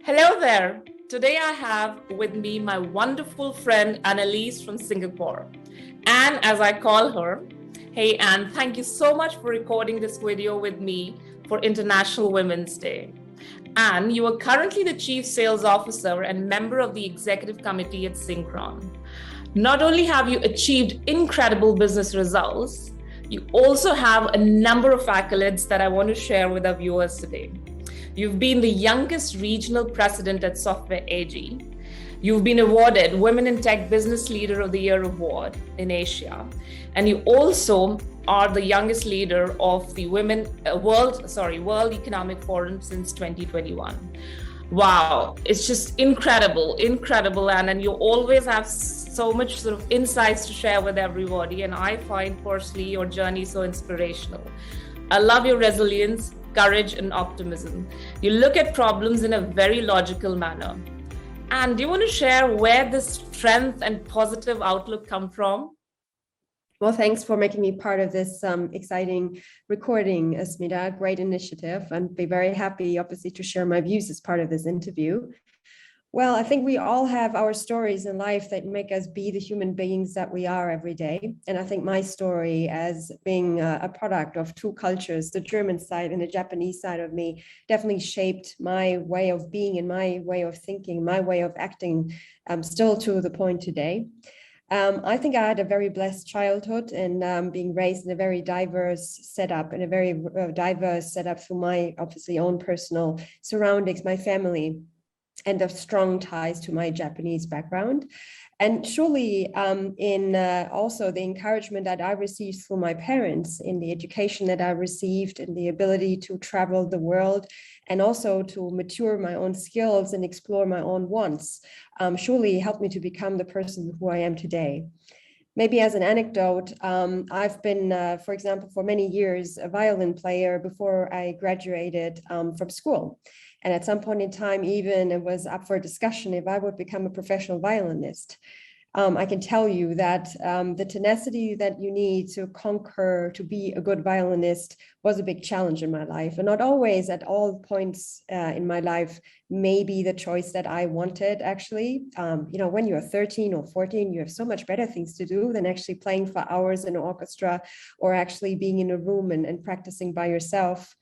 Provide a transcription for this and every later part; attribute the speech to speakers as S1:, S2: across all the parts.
S1: Hello there. Today I have with me my wonderful friend Anneliese from Singapore. Anne, as I call her. Hey Anne, thank you so much for recording this video with me for International Women's Day. Anne, you are currently the Chief Sales Officer and member of the Executive Committee at Synchron. Not only have you achieved incredible business results, you also have a number of accolades that I want to share with our viewers today. You've been the youngest regional president at Software AG. You've been awarded Women in Tech Business Leader of the Year award in Asia. And you also are the youngest leader of the World Economic Forum since 2021. Wow, it's just incredible, and you always have so much sort of insights to share with everybody. And I find personally your journey so inspirational. I love your resilience, courage, and optimism. You look at problems in a very logical manner. And do you want to share where this strength and positive outlook come from?
S2: Well, thanks for making me part of this exciting recording, Smita. Great initiative, and be very happy, obviously, to share my views as part of this interview. Well, I think we all have our stories in life that make us be the human beings that we are every day. And I think my story, as being a product of two cultures, the German side and the Japanese side of me, definitely shaped my way of being and my way of thinking, my way of acting, still to the point today. I think I had a very blessed childhood and being raised in a very diverse setup, through my obviously own personal surroundings, my family, and the strong ties to my Japanese background. And surely in also the encouragement that I received through my parents, in the education that I received, and the ability to travel the world, and also to mature my own skills and explore my own wants, surely helped me to become the person who I am today. Maybe as an anecdote, I've been, for example, for many years, a violin player before I graduated from school. And at some point in time, even it was up for discussion if I would become a professional violinist. I can tell you that the tenacity that you need to conquer, to be a good violinist, was a big challenge in my life. And not always at all points in my life, maybe the choice that I wanted, actually. When you're 13 or 14, you have so much better things to do than actually playing for hours in an orchestra or actually being in a room and practicing by yourself.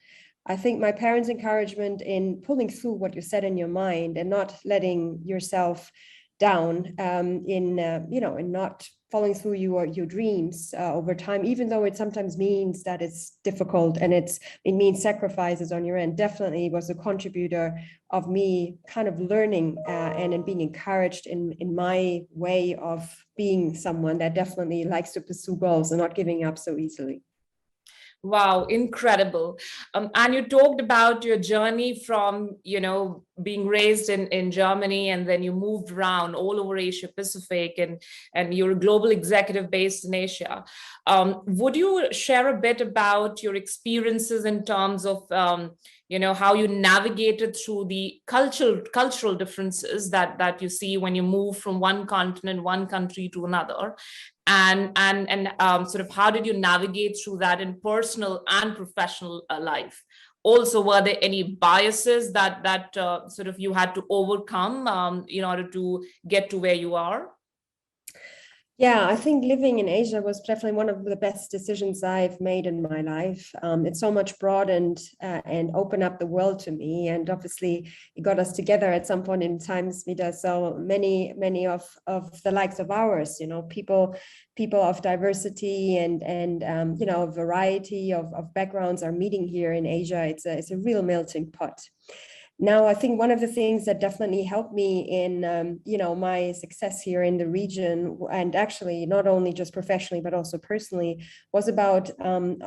S2: I think my parents' encouragement in pulling through what you said in your mind and not letting yourself down, in not following through your dreams over time, even though it sometimes means that it's difficult and it means sacrifices on your end, definitely was a contributor of me kind of learning and being encouraged in my way of being someone that definitely likes to pursue goals and not giving up so easily.
S1: Wow, incredible. And you talked about your journey from, being raised in Germany, and then you moved around all over Asia Pacific, and you're a global executive based in Asia. Would you share a bit about your experiences in terms of, how you navigated through the cultural differences that you see when you move from one continent, one country to another? And sort of how did you navigate through that in personal and professional life? Also, were there any biases that sort of you had to overcome in order to get to where you are?
S2: Yeah, I think living in Asia was definitely one of the best decisions I've made in my life. It's so much broadened and opened up the world to me. And obviously, it got us together at some point in time, Smita. So many of the likes of ours, people of diversity and a variety of backgrounds are meeting here in Asia. It's a real melting pot. Now, I think one of the things that definitely helped me in, my success here in the region, and actually not only just professionally, but also personally, was about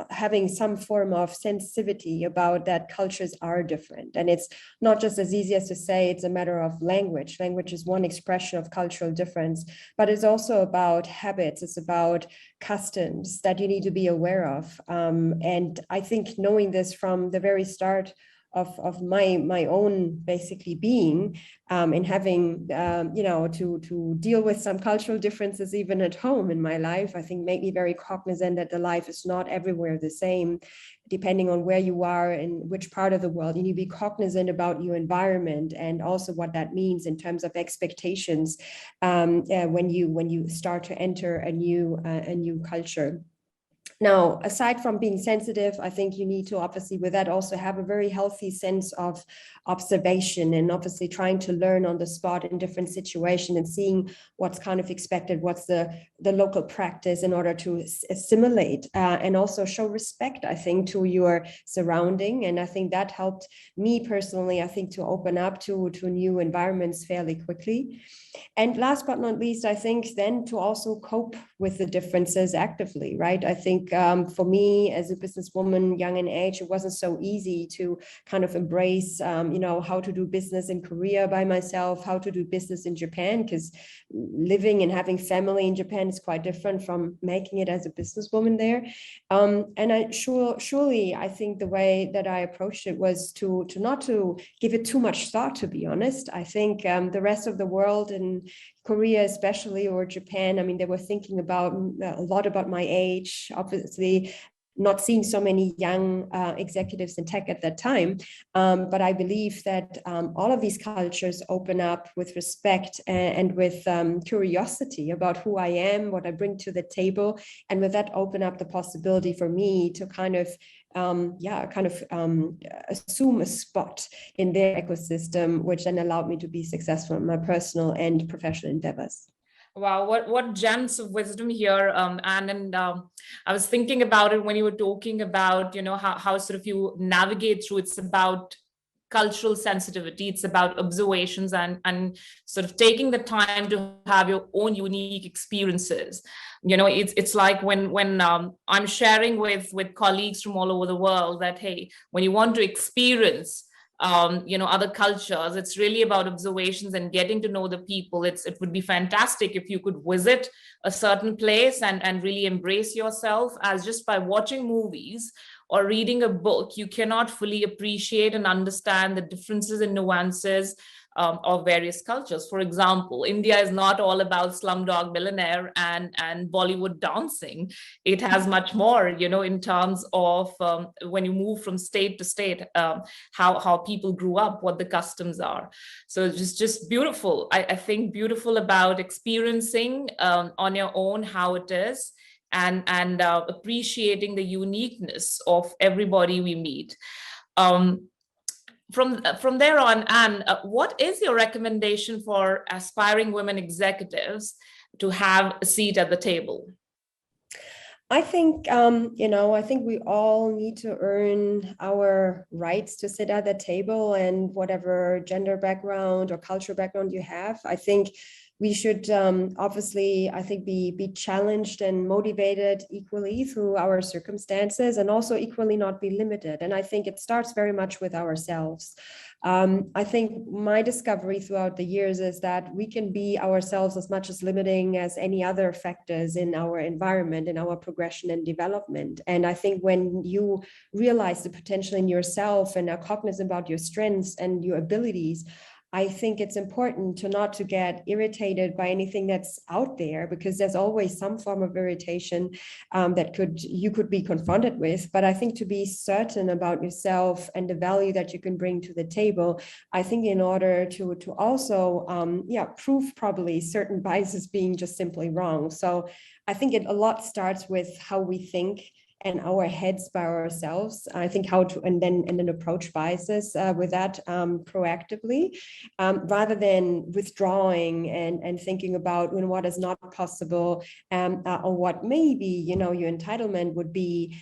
S2: having some form of sensitivity about that cultures are different. And it's not just as easy as to say it's a matter of language. Language is one expression of cultural difference, but it's also about habits. It's about customs that you need to be aware of. And I think knowing this from the very start of my own basically being, in having to deal with some cultural differences even at home in my life, I think made me very cognizant that the life is not everywhere the same, depending on where you are and which part of the world. You need to be cognizant about your environment and also what that means in terms of expectations when you start to enter a new culture. Now, aside from being sensitive, I think you need to obviously with that also have a very healthy sense of observation, and obviously trying to learn on the spot in different situations and seeing what's kind of expected, what's the local practice, in order to assimilate and also show respect, I think, to your surrounding. And I think that helped me personally, I think, to open up to new environments fairly quickly. And last but not least, I think then to also cope with the differences actively, right? I think for me as a businesswoman, young in age, it wasn't so easy to kind of embrace, how to do business in Korea by myself, how to do business in Japan, because living and having family in Japan is quite different from making it as a businesswoman there. And surely, I think the way that I approached it was to not to give it too much thought, to be honest. I think the rest of the world, in Korea especially, or Japan, I mean, they were thinking about a lot about my age, obviously not seeing so many young executives in tech at that time. But I believe that all of these cultures open up with respect and with curiosity about who I am, what I bring to the table. And with that, open up the possibility for me to kind of assume a spot in their ecosystem, which then allowed me to be successful in my personal and professional endeavors.
S1: Wow, what gems of wisdom here, and I was thinking about it when you were talking about, how sort of you navigate through. It's about cultural sensitivity. It's about observations and sort of taking the time to have your own unique experiences. It's like when I'm sharing with colleagues from all over the world that, hey, when you want to experience other cultures, it's really about observations and getting to know the people. It would be fantastic if you could visit a certain place and really embrace yourself, as just by watching movies or reading a book, you cannot fully appreciate and understand the differences and nuances of various cultures. For example, India is not all about Slumdog Millionaire and Bollywood dancing. It has much more, in terms of when you move from state to state, how people grew up, what the customs are. So it's just beautiful. I think beautiful about experiencing on your own how it is, and appreciating the uniqueness of everybody we meet. From there on, Anne, what is your recommendation for aspiring women executives to have a seat at the table?
S2: I think, I think we all need to earn our rights to sit at the table, and whatever gender background or cultural background you have, I think we should obviously, I think, be challenged and motivated equally through our circumstances, and also equally not be limited. And I think it starts very much with ourselves. I think my discovery throughout the years is that we can be ourselves as much as limiting as any other factors in our environment, in our progression and development. And I think when you realize the potential in yourself and are cognizant about your strengths and your abilities, I think it's important to not to get irritated by anything that's out there, because there's always some form of irritation that you could be confronted with. But I think to be certain about yourself and the value that you can bring to the table, I think in order to also prove probably certain biases being just simply wrong. So I think a lot starts with how we think and our heads by ourselves. I think how to and then approach biases with that proactively, rather than withdrawing and thinking about what is not possible, or what maybe your entitlement would be,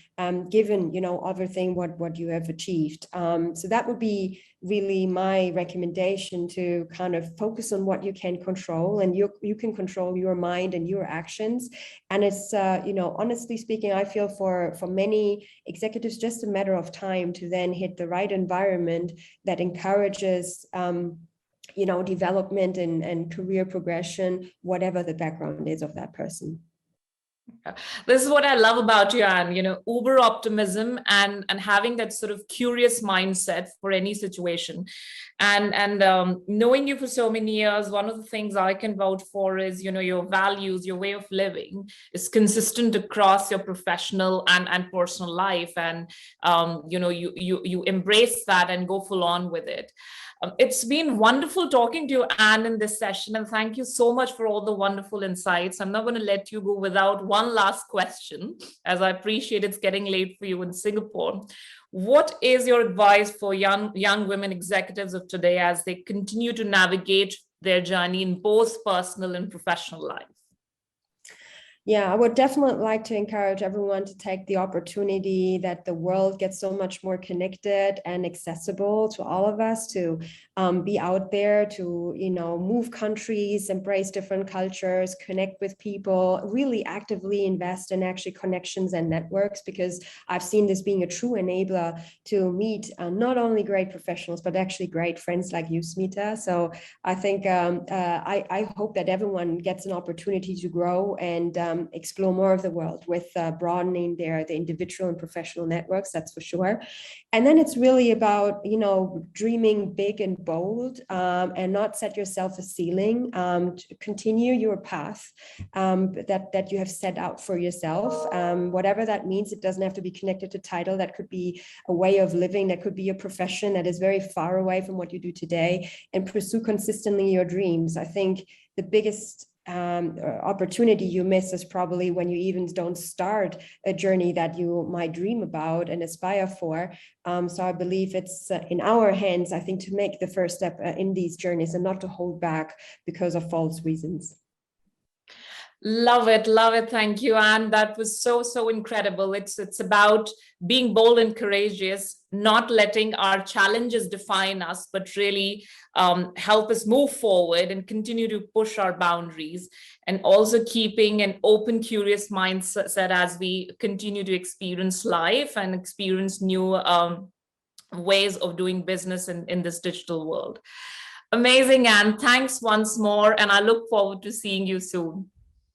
S2: given everything what you have achieved. So that would be really my recommendation, to kind of focus on what you can control, and you can control your mind and your actions. And it's honestly speaking, I feel for many executives just a matter of time to then hit the right environment that encourages development and career progression, whatever the background is of that person.
S1: This is what I love about you, Anne, uber optimism and having that sort of curious mindset for any situation. And knowing you for so many years, one of the things I can vouch for is, your values, your way of living is consistent across your professional and personal life. And, you embrace that and go full on with it. It's been wonderful talking to you, Anne, in this session, and thank you so much for all the wonderful insights. I'm not going to let you go without one last question, as I appreciate it's getting late for you in Singapore. What is your advice for young women executives of today as they continue to navigate their journey in both personal and professional life?
S2: Yeah, I would definitely like to encourage everyone to take the opportunity that the world gets so much more connected and accessible to all of us to be out there, to, move countries, embrace different cultures, connect with people, really actively invest in actually connections and networks, because I've seen this being a true enabler to meet not only great professionals, but actually great friends like you, Smita. So I think I hope that everyone gets an opportunity to grow and explore more of the world with broadening the individual and professional networks, that's for sure. And then it's really about, dreaming big and bold and not set yourself a ceiling, to continue your path that you have set out for yourself. Whatever that means, it doesn't have to be connected to title. That could be a way of living, that could be a profession that is very far away from what you do today, and pursue consistently your dreams. I think the biggest opportunity you miss is probably when you even don't start a journey that you might dream about and aspire for. So I believe it's in our hands, I think, to make the first step in these journeys and not to hold back because of false reasons.
S1: Love it, love it. Thank you, Anne. That was so incredible. It's about being bold and courageous, not letting our challenges define us, but really help us move forward and continue to push our boundaries, and also keeping an open, curious mindset as we continue to experience life and experience new ways of doing business in this digital world. Amazing, Anne. Thanks once more, and I look forward to seeing you soon.